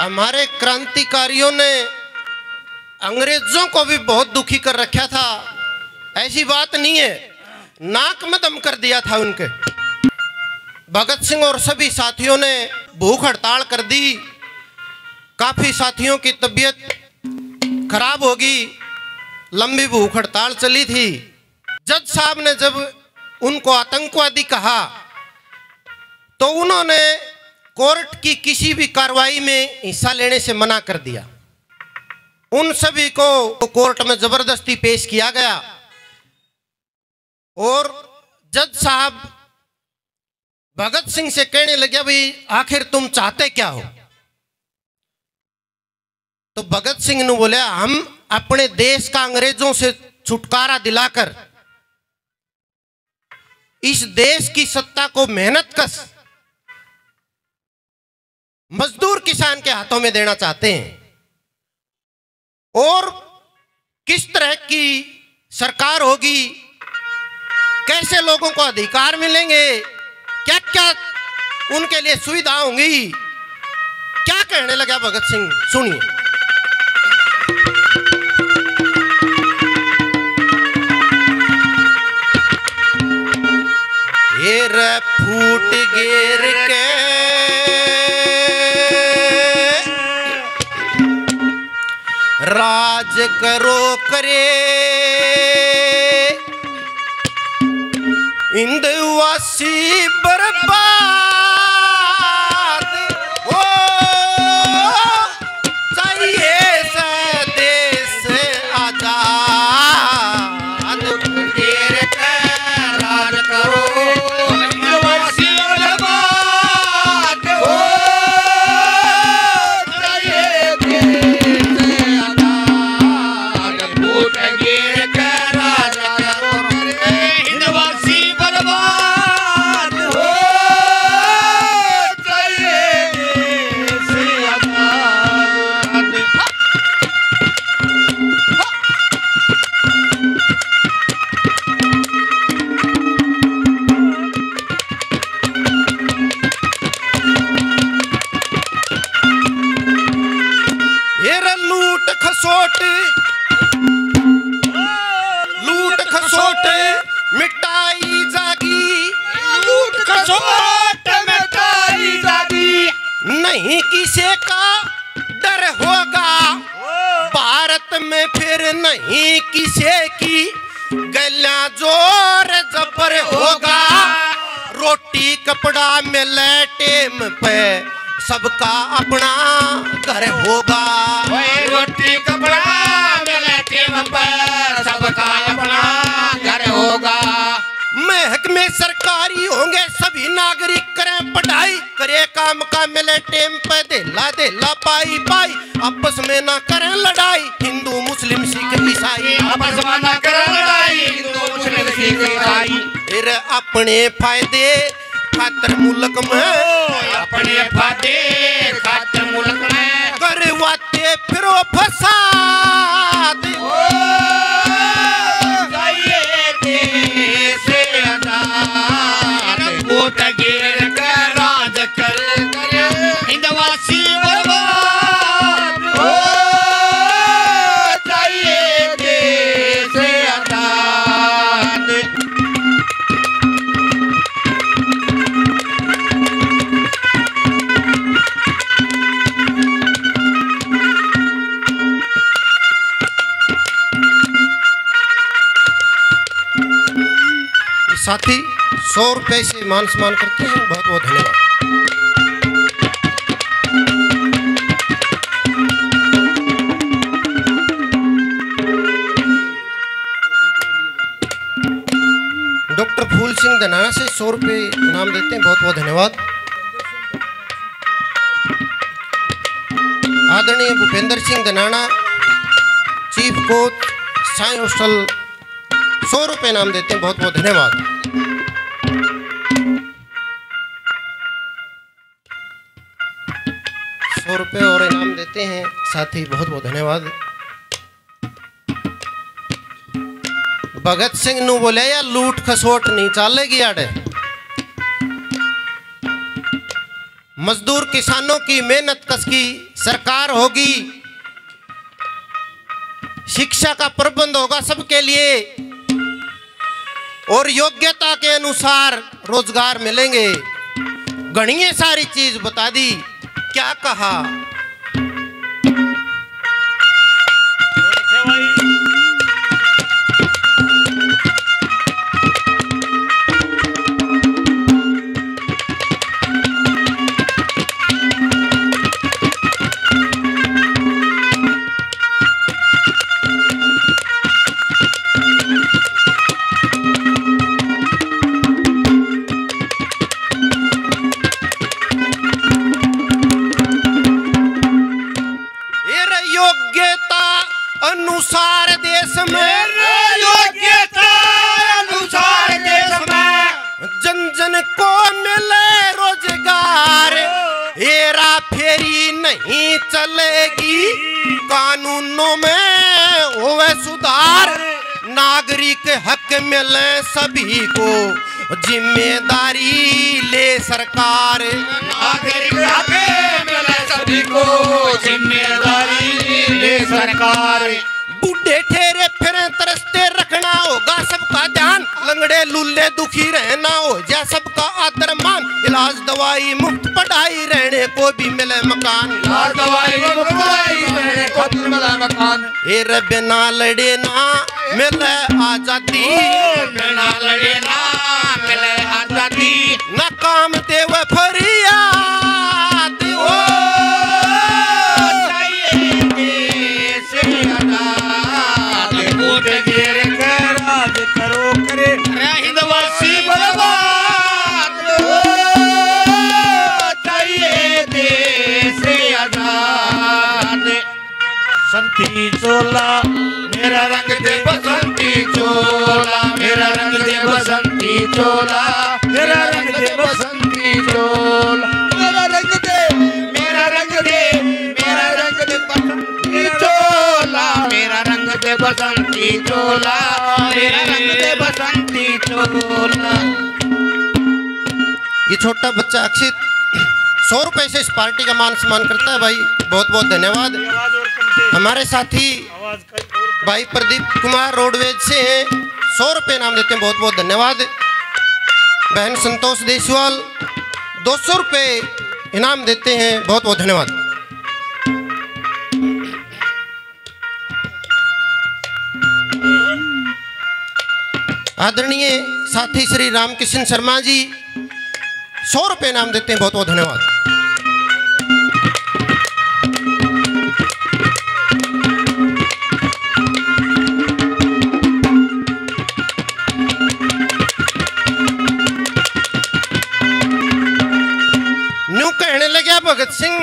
हमारे क्रांतिकारियों ने अंग्रेजों को भी बहुत दुखी कर रखा था, ऐसी बात नहीं है। नाक में दम कर दिया था उनके। भगत सिंह और सभी साथियों ने भूख हड़ताल कर दी। काफी साथियों की तबीयत खराब होगी, लंबी भूख हड़ताल चली थी। जज साहब ने जब उनको आतंकवादी कहा तो उन्होंने कोर्ट की किसी भी कार्रवाई में हिस्सा लेने से मना कर दिया। उन सभी को कोर्ट में जबरदस्ती पेश किया गया और जज साहब भगत सिंह से कहने लगे, भाई आखिर तुम चाहते क्या हो? तो भगत सिंह ने बोला, हम अपने देश का अंग्रेजों से छुटकारा दिलाकर इस देश की सत्ता को मेहनत कश मजदूर किसान के हाथों में देना चाहते हैं। और किस तरह की सरकार होगी, कैसे लोगों को अधिकार मिलेंगे, क्या क्या उनके लिए सुविधा होंगी, क्या कहने लगा भगत सिंह, सुनिए। एर फूट गिर के राज करो करे, इंदवासी बर्बाद हो चाहिए से देश आजाद। गिर के राज करो, इंदवासी बर्बाद हो चाहिए देश आजाद। फूट गिर के राज करो, इंदवासी बर्बाद हो चाहिए देश आजाद। लूट खसोट मिटाई जागी, लूट खसोट मिटाई जागी। नहीं किसी का डर होगा भारत में, फिर नहीं किसी की गला जोर जबर होगा। रोटी कपड़ा मिले टेम पे, सबका अपना घर होगा। रोटी कपड़ा मिले टेम पर, सबका अपना घर होगा। महकमे सरकारी होंगे, सभी नागरिक करें पढ़ाई, करे काम का मिले टेम पे, देला देला पाई पाई। आपस में ना करें लड़ाई, हिंदू मुस्लिम सिख ईसाई, आपस में ना करें लड़ाई, हिंदू मुस्लिम सिख ईसाई। फिर अपने फायदे खातर मुल्क में, अपने फायदे खातर मुल्क में करवाते फिरो फसाद चाहिए देश आजाद। वोट गिर कर राज कर हिंदवासी बर्बाद हो चाहिए देश आजाद। साथी 100 रुपए से मान सम्मान करते हैं, बहुत बहुत धन्यवाद। डॉक्टर फूल सिंह धनाना से 100 रुपए इनाम देते हैं, बहुत बहुत धन्यवाद। आदरणीय Bhupendra Singh Dhanana, chief coach, Sai hostel, 100 रुपए इनाम देते हैं, बहुत बहुत धन्यवाद। 100 रुपए और इनाम देते हैं साथी, बहुत बहुत धन्यवाद। भगत सिंह नु बोले, या लूट खसोट नहीं चलेगी आड़े। मजदूर किसानों की मेहनत कस की सरकार होगी, शिक्षा का प्रबंध होगा सबके लिए और योग्यता के अनुसार रोजगार मिलेंगे। घनी सारी चीज बता दी। क्या कहा? अनुसार देश में, योग्यता अनुसार देश में जन जन को मिले रोजगार। हेरा फेरी नहीं चलेगी, कानूनों में होवे सुधार। नागरिक हक मिले सभी को, जिम्मेदारी ले सरकार। नागरिक हक मिले सभी को, जिम्मेदारी ले सरकार। बूढ़े ठेरे फिरे तरसते रखना होगा सबका ध्यान। लंगड़े लूले दुखी रहना हो जा सबका आदर मान। इलाज दवाई मुफ्त पढ़ाई रहने को भी मिले मकान। इलाज दवाई मुफ्त पढ़ाई रहने को भी मिले मकान। ए रे बिना लड़े ना मिले आजादी, बिना लड़े ना मिले आजादी। ना काम देव फरियाद हो, करो करे हिंदवासी बर्बाद हो। चाहिए देश आजाद। बसंती चोला मेरा रंग दे, बसंती चोला मेरा रंग दे, बसंती चोला मेरा रंग दे, बसंती चोला मेरा रंग दे, मेरा रंग दे, मेरा रंग दे बसंती चोला मेरा रंग दे, बसंती चोला मेरा रंग दे, बसंती चोला। ये छोटा बच्चा अक्षित 100 रुपए से इस पार्टी का मान सम्मान करता है। भाई बहुत बहुत धन्यवाद। हमारे साथी भाई प्रदीप कुमार रोडवेज से हैं, 100 रुपये इनाम देते हैं। बहुत बहुत धन्यवाद। बहन संतोष देशवाल 200 रुपये इनाम देते हैं। बहुत बहुत धन्यवाद। आदरणीय साथी श्री रामकिशन शर्मा जी 100 रुपये इनाम देते हैं। बहुत बहुत धन्यवाद। न्यू कहने लगे भगत सिंह,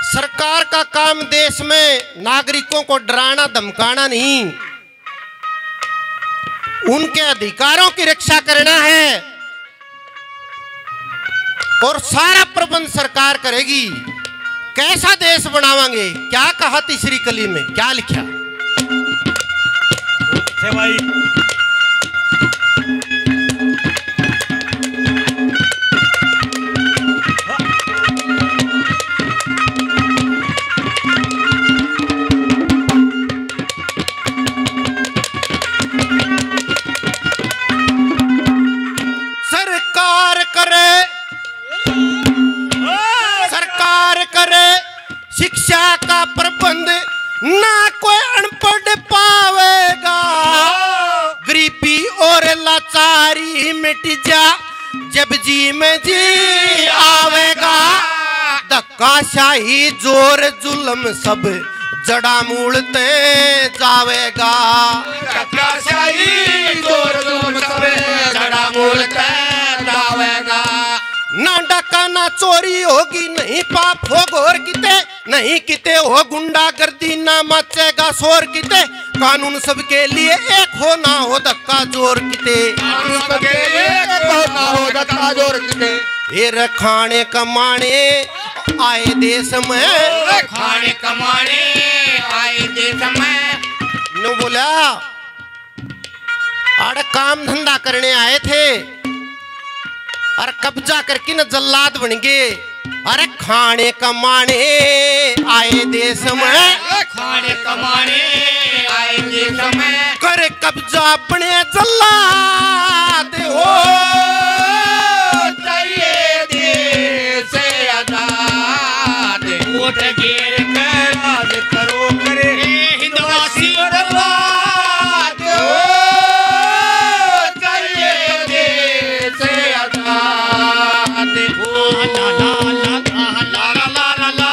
सरकार का काम देश में नागरिकों को डराना धमकाना नहीं, उनके अधिकारों की रक्षा करना है और सारा प्रबंध सरकार करेगी। कैसा देश बनावांगे? क्या कहा तीसरी कली में, क्या लिखा? भाई शिक्षा का प्रबंध, ना कोई अनपढ़ पावेगा। गरीबी और लाचारी मिट जा, जब जी में जी आवेगा। धक्काशाही जोर जुल्म सब जड़ा मूलते जावेगा। धक्काशाही जोर जुल्म सब जड़ा मूलते जावेगा। ना डका ना चोरी होगी, नहीं पाप हो घोर किते, नहीं किते हो गुंडागर्दी, ना मचेगा शोर किते। कानून सबके लिए एक हो, ना हो धक्का जोर किते। कानून सबके लिए एक हो, ना हो धक्का जोर किते। ये खाने कमाने आए देश में, खाने कमाने आए देश में। नु बोला आड़ काम धंधा करने आए थे और कब्जा करके न जल्लाद बन गए। अरे खाने कमाने आए देश में, खाने कमाने आए देश में, करे कब्जा अपने जल्लाद हो, चाहिए देश आजाद, वोट गिर कर राज करो करे हिंदवासी बर्बाद हो, चाहिए देश आजाद हो। ला ला ला ला ला ला ला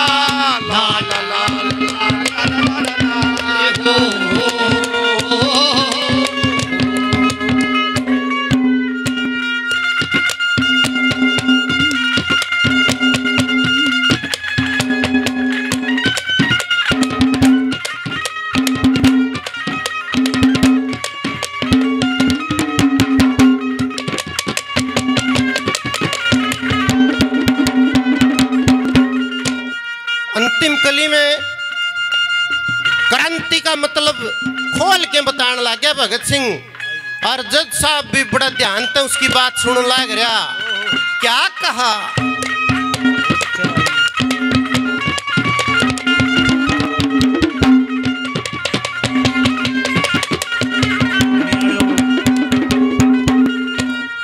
ला ला ला ला अंतिम कली में क्रांति का मतलब खोल के बताने लग गया भगत सिंह। और जज साहब भी बड़ा ध्यान से उसकी बात सुन लग रहा। क्या कहा?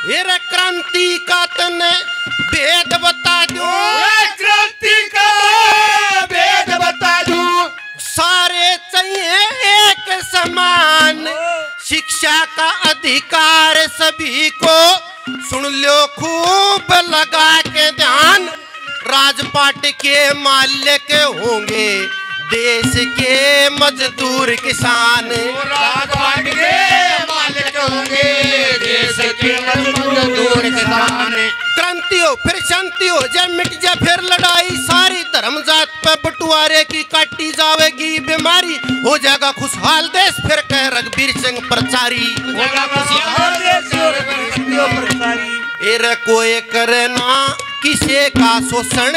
ये रे क्रांति का तने भेद बता दूं, क्रांति का भेद बता दूं, सारे चाहिए एक समान, शिक्षा का अधिकार सभी को, सुन लो खूब लगा के ध्यान, राजपाट के मालिक होंगे देश के मजदूर किसान, राजपाट के मालिक होंगे देश के मजदूर किसान। क्रांति हो फिर शांति हो जाए, मिट जाए फिर लड़ाई, सारी धर्म जात पे बंटवारे की काटी जाएगी बीमारी, हो जाएगा खुशहाल देश फिर कह रघुवीर सिंह प्रचारी। एर कोई करे ना किसे का शोषण,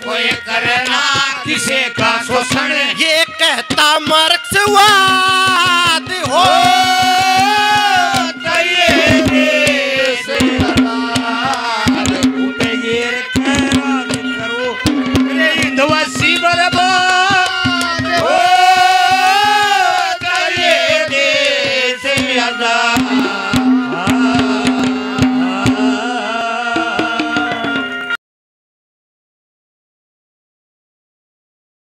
कोई करना किसे का शोषण, ये कहता मार्क्सवाद हो।